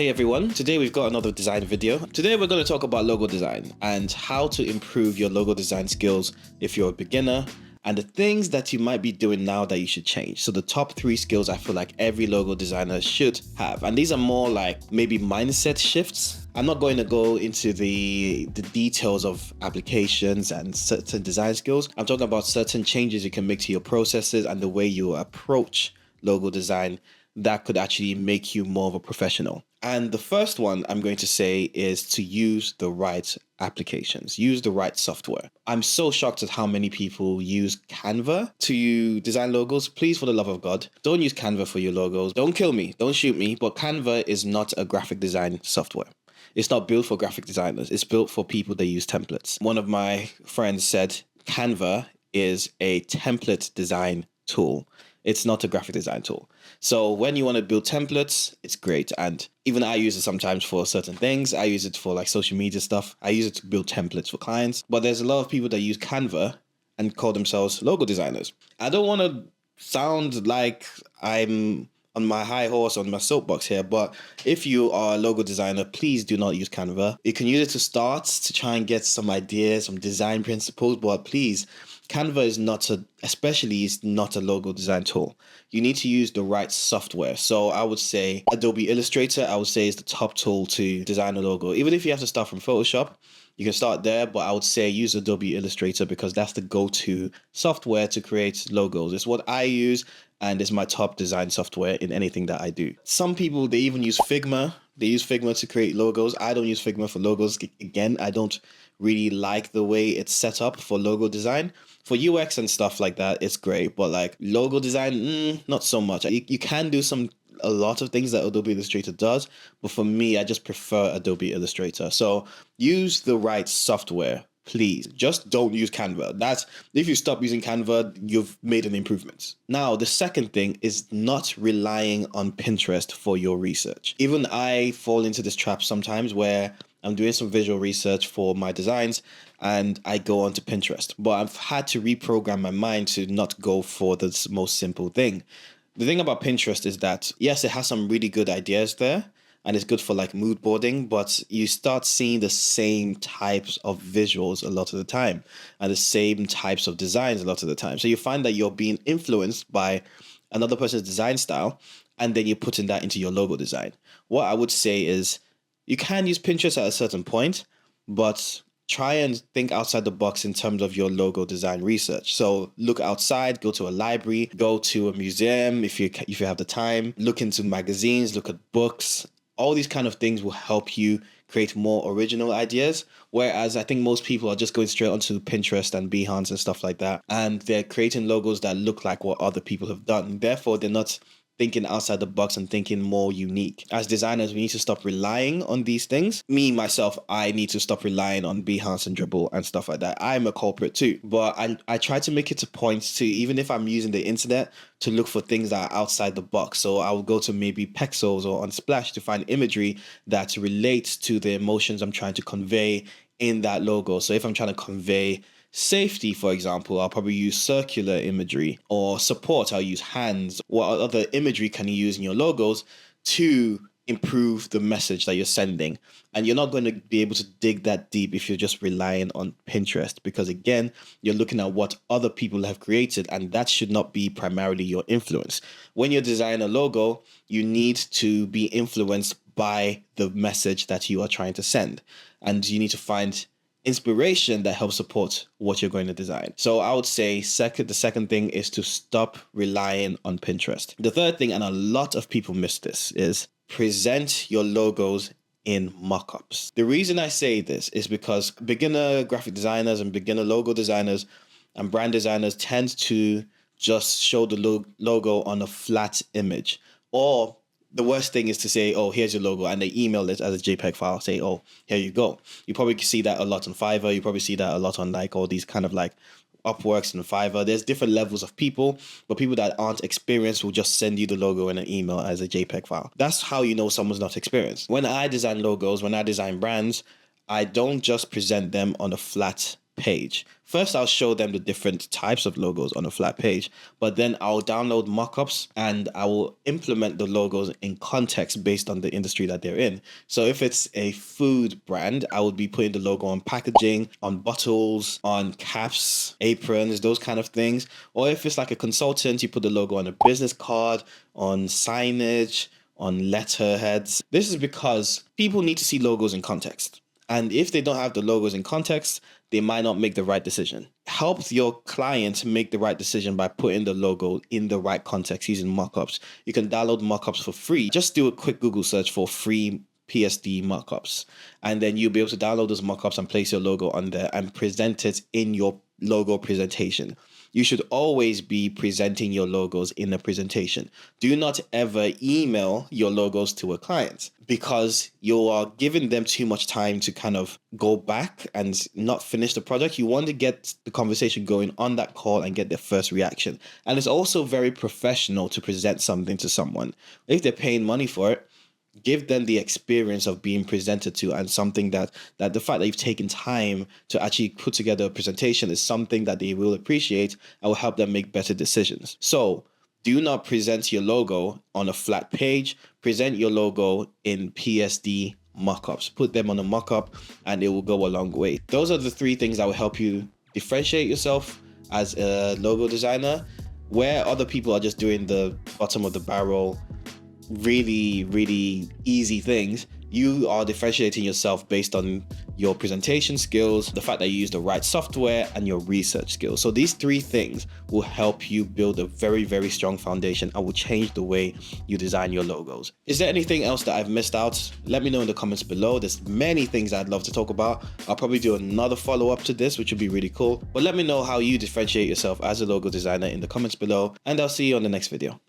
Hey everyone, today we've got another design video. Today we're going to talk about logo design and how to improve your logo design skills if you're a beginner and the things that you might be doing now that you should change. So the top 3 skills I feel like every logo designer should have. And these are more like maybe mindset shifts. I'm not going to go into the details of applications and certain design skills. I'm talking about certain changes you can make to your processes and the way you approach logo design that could actually make you more of a professional. And the first one I'm going to say is to use the right applications, use the right software. I'm so shocked at how many people use Canva to design logos. Please, for the love of God, don't use Canva for your logos. Don't kill me, don't shoot me, but Canva is not a graphic design software. It's not built for graphic designers. It's built for people that use templates. One of my friends said Canva is a template design tool. It's not a graphic design tool. So when you want to build templates, it's great. And even I use it sometimes for certain things. I use it for like social media stuff. I use it to build templates for clients. But there's a lot of people that use Canva and call themselves logo designers. I don't want to sound like I'm on my high horse, on my soapbox here, but if you are a logo designer, please do not use Canva. You can use it to start, to try and get some ideas, some design principles, but please, Canva is not is not a logo design tool. You need to use the right software. So I would say Adobe Illustrator, I would say, is the top tool to design a logo. Even if you have to start from Photoshop, you can start there, but I would say use Adobe Illustrator because that's the go-to software to create logos. It's what I use and it's my top design software in anything that I do. Some people, they even use Figma. They use Figma to create logos. I don't use Figma for logos. Again, I don't really like the way it's set up for logo design. For UX and stuff like that, it's great. But like logo design, not so much. You can do a lot of things that Adobe Illustrator does. But for me, I just prefer Adobe Illustrator. So use the right software, please. Just don't use Canva. That's if you stop using Canva, you've made an improvement. Now, the second thing is not relying on Pinterest for your research. Even I fall into this trap sometimes where I'm doing some visual research for my designs and I go onto Pinterest. But I've had to reprogram my mind to not go for the most simple thing. The thing about Pinterest is that, yes, it has some really good ideas there and it's good for like mood boarding, but you start seeing the same types of visuals a lot of the time and the same types of designs a lot of the time. So you find that you're being influenced by another person's design style and then you're putting that into your logo design. What I would say is, you can use Pinterest at a certain point, but try and think outside the box in terms of your logo design research. So look outside, go to a library, go to a museum if you have the time, look into magazines, look at books. All these kind of things will help you create more original ideas. Whereas I think most people are just going straight onto Pinterest and Behance and stuff like that. And they're creating logos that look like what other people have done. Therefore, they're not thinking outside the box and thinking more unique. As designers, we need to stop relying on these things. Me, myself, I need to stop relying on Behance and Dribble and stuff like that. I'm a culprit too. But I try to make it a point to, even if I'm using the internet, to look for things that are outside the box. So I will go to maybe Pexels or Unsplash to find imagery that relates to the emotions I'm trying to convey in that logo. So if I'm trying to convey safety, for example, I'll probably use circular imagery, or support, I'll use hands. What other imagery can you use in your logos to improve the message that you're sending? And you're not going to be able to dig that deep if you're just relying on Pinterest, because again, you're looking at what other people have created and that should not be primarily your influence. When you design a logo, you need to be influenced by the message that you are trying to send, and you need to find inspiration that helps support what you're going to design. So I would say the second thing is to stop relying on Pinterest. The third thing, and a lot of people miss this, is present your logos in mock-ups. The reason I say this is because beginner graphic designers and beginner logo designers and brand designers tend to just show the logo on a flat image, or the worst thing is to say, oh, here's your logo, and they email it as a JPEG file, say, oh, here you go. You probably see that a lot on Fiverr. You probably see that a lot on like all these kind of like Upworks and Fiverr. There's different levels of people, but people that aren't experienced will just send you the logo in an email as a JPEG file. That's how you know someone's not experienced. When I design logos, when I design brands, I don't just present them on a flat page. First, I'll show them the different types of logos on a flat page, but then I'll download mockups and I will implement the logos in context based on the industry that they're in. So if it's a food brand, I would be putting the logo on packaging, on bottles, on caps, aprons, those kind of things. Or if it's like a consultant, you put the logo on a business card, on signage, on letterheads. This is because people need to see logos in context. And if they don't have the logos in context, they might not make the right decision. Help your client make the right decision by putting the logo in the right context using mockups. You can download mockups for free. Just do a quick Google search for free PSD mockups, and then you'll be able to download those mockups and place your logo on there and present it in your logo presentation. You should always be presenting your logos in a presentation. Do not ever email your logos to a client, because you are giving them too much time to kind of go back and not finish the project. You want to get the conversation going on that call and get their first reaction. And it's also very professional to present something to someone. If they're paying money for it, give them the experience of being presented to, and something that the fact that you've taken time to actually put together a presentation is something that they will appreciate and will help them make better decisions. So do not present your logo on a flat page. Present your logo in PSD mockups. Put them on a mockup and it will go a long way. Those are the three things that will help you differentiate yourself as a logo designer, where other people are just doing the bottom of the barrel, really easy things. You are differentiating yourself based on your presentation skills, the fact that you use the right software, and your research skills. So these three things will help you build a very strong foundation and will change the way you design your logos. Is there anything else that I've missed out? Let me know in the comments below. There's many things I'd love to talk about. I'll probably do another follow-up to this, which would be really cool. But let me know how you differentiate yourself as a logo designer in the comments below, and I'll see you on the next video.